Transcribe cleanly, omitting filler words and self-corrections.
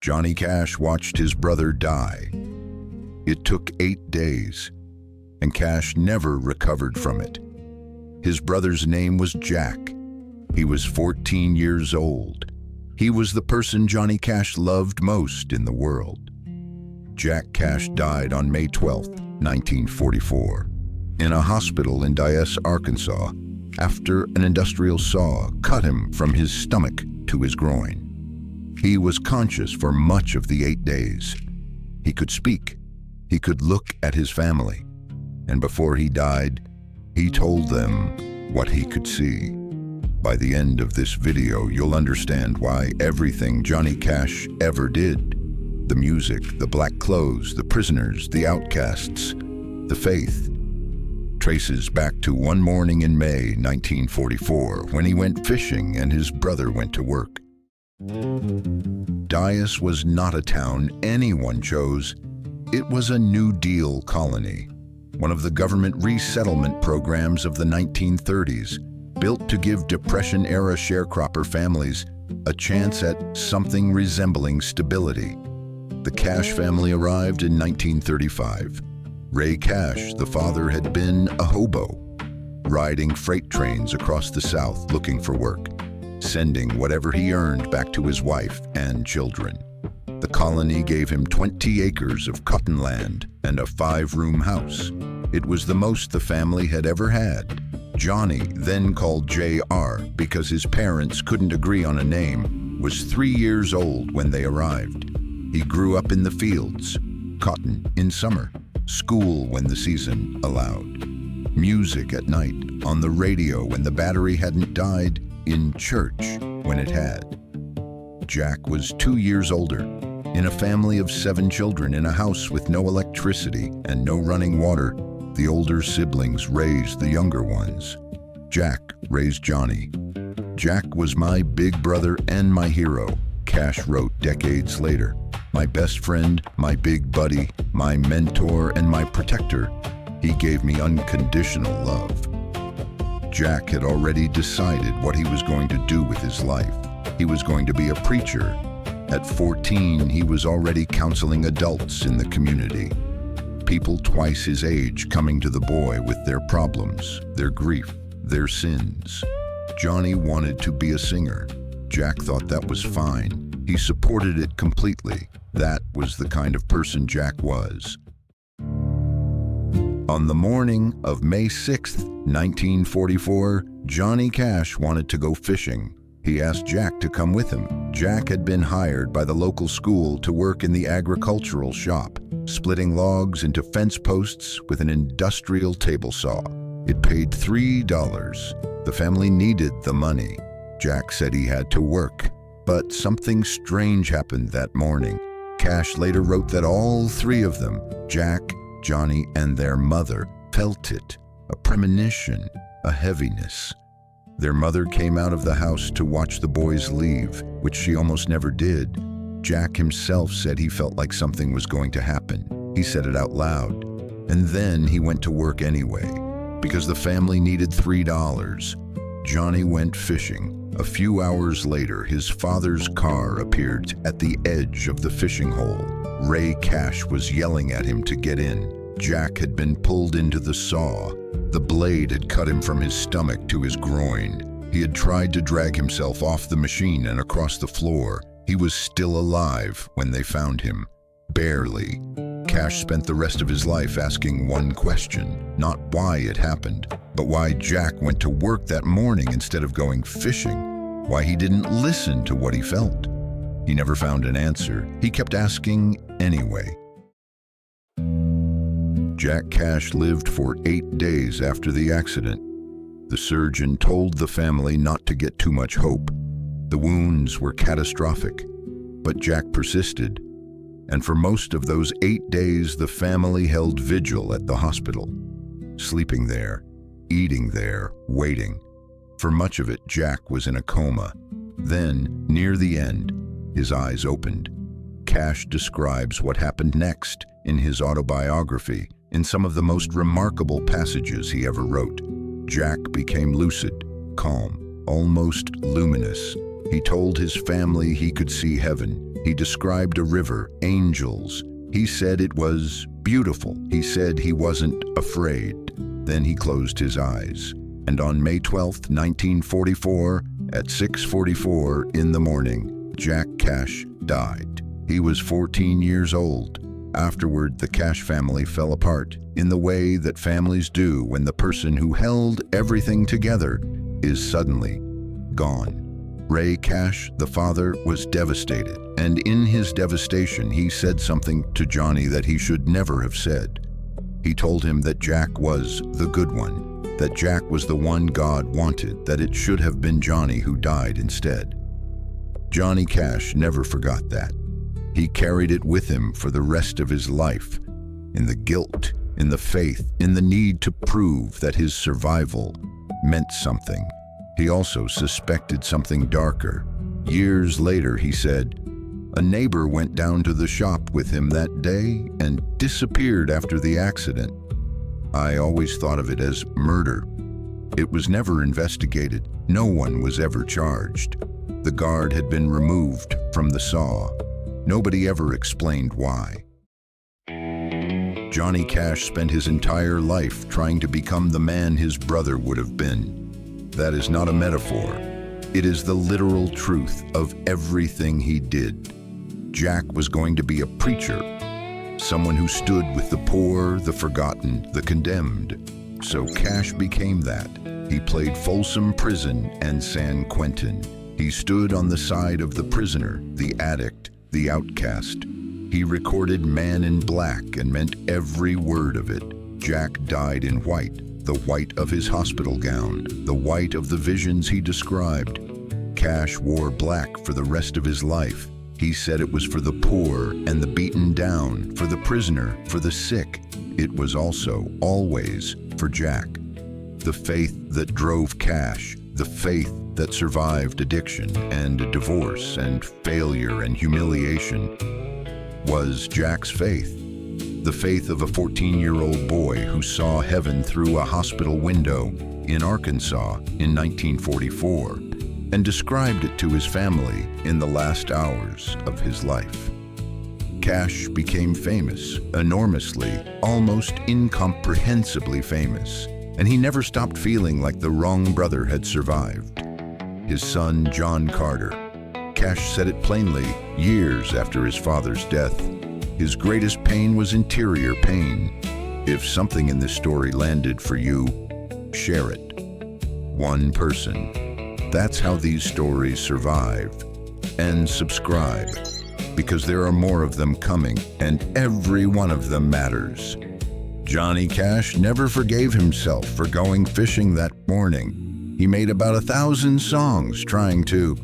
Johnny Cash watched his brother die. It took 8 days, and Cash never recovered from it. His brother's name was Jack. He was 14 years old. He was the person Johnny Cash loved most in the world. Jack Cash died on May 12, 1944, in a hospital in Dyess, Arkansas, after an industrial saw cut him from his stomach to his groin. He was conscious for much of the 8 days. He could speak. He could look at his family. And before he died, he told them what he could see. By the end of this video, you'll understand why everything Johnny Cash ever did, the music, the black clothes, the prisoners, the outcasts, the faith, traces back to one morning in May 1944 when he went fishing and his brother went to work. Dyess was not a town anyone chose. It was a New Deal colony, one of the government resettlement programs of the 1930s, built to give Depression-era sharecropper families a chance at something resembling stability. The Cash family arrived in 1935. Ray Cash, the father, had been a hobo, riding freight trains across the South looking for work, sending whatever he earned back to his wife and children. The colony gave him 20 acres of cotton land and a 5-room house. It was the most the family had ever had. Johnny, then called J.R. because his parents couldn't agree on a name, was 3 years old when they arrived. He grew up in the fields, cotton in summer, school when the season allowed, music at night, on the radio when the battery hadn't died, in church when it had. Jack was 2 years older, in a family of 7 children in a house with no electricity and no running water. The older siblings raised the younger ones. Jack raised Johnny. Jack was my big brother and my hero, Cash wrote decades later. My best friend, my big buddy, my mentor, and my protector. He gave me unconditional love. Jack had already decided what he was going to do with his life. He was going to be a preacher. At 14, he was already counseling adults in the community. People twice his age coming to the boy with their problems, their grief, their sins. Johnny wanted to be a singer. Jack thought that was fine. He supported it completely. That was the kind of person Jack was. On the morning of May 6, 1944, Johnny Cash wanted to go fishing. He asked Jack to come with him. Jack had been hired by the local school to work in the agricultural shop, splitting logs into fence posts with an industrial table saw. It paid $3. The family needed the money. Jack said he had to work, but something strange happened that morning. Cash later wrote that all 3 of them, Jack, Johnny, and their mother, felt it, a premonition, a heaviness. Their mother came out of the house to watch the boys leave, which she almost never did. Jack himself said he felt like something was going to happen. He said it out loud. And then he went to work anyway, because the family needed $3. Johnny went fishing. A few hours later, his father's car appeared at the edge of the fishing hole. Ray Cash was yelling at him to get in. Jack had been pulled into the saw. The blade had cut him from his stomach to his groin. He had tried to drag himself off the machine and across the floor. He was still alive when they found him. Barely. Cash spent the rest of his life asking one question, not why it happened, but why Jack went to work that morning instead of going fishing, why he didn't listen to what he felt. He never found an answer. He kept asking anyway. Jack Cash lived for 8 days after the accident. The surgeon told the family not to get too much hope. The wounds were catastrophic, but Jack persisted. And for most of those 8 days, the family held vigil at the hospital, sleeping there, eating there, waiting. For much of it, Jack was in a coma. Then, near the end, his eyes opened. Cash describes what happened next in his autobiography in some of the most remarkable passages he ever wrote. Jack became lucid, calm, almost luminous. He told his family he could see heaven. He described a river, angels. He said it was beautiful. He said he wasn't afraid. Then he closed his eyes. And on May 12, 1944, at 6:44 in the morning, Jack Cash died. He was 14 years old. Afterward, the Cash family fell apart in the way that families do when the person who held everything together is suddenly gone. Ray Cash, the father, was devastated, and in his devastation, he said something to Johnny that he should never have said. He told him that Jack was the good one, that Jack was the one God wanted, that it should have been Johnny who died instead. Johnny Cash never forgot that. He carried it with him for the rest of his life, in the guilt, in the faith, in the need to prove that his survival meant something. He also suspected something darker. Years later, he said, a neighbor went down to the shop with him that day and disappeared after the accident. I always thought of it as murder. It was never investigated. No one was ever charged. The guard had been removed from the saw. Nobody ever explained why. Johnny Cash spent his entire life trying to become the man his brother would have been. That is not a metaphor. It is the literal truth of everything he did. Jack was going to be a preacher, someone who stood with the poor, the forgotten, the condemned. So Cash became that. He played Folsom Prison and San Quentin. He stood on the side of the prisoner, the addict, the outcast. He recorded Man in Black and meant every word of it. Jack died in white, the white of his hospital gown, the white of the visions he described. Cash wore black for the rest of his life. He said it was for the poor and the beaten down, for the prisoner, for the sick. It was also, always, for Jack. The faith that drove Cash, the faith that survived addiction and divorce and failure and humiliation, was Jack's faith. The faith of a 14-year-old boy who saw heaven through a hospital window in Arkansas in 1944 and described it to his family in the last hours of his life. Cash became famous, enormously, almost incomprehensibly famous, and he never stopped feeling like the wrong brother had survived. His son, John Carter. Cash said it plainly years after his father's death. His greatest pain was interior pain. If something in this story landed for you, share it. One person. That's how these stories survive. And subscribe, because there are more of them coming, and every one of them matters. Johnny Cash never forgave himself for going fishing that morning. He made about 1,000 songs trying to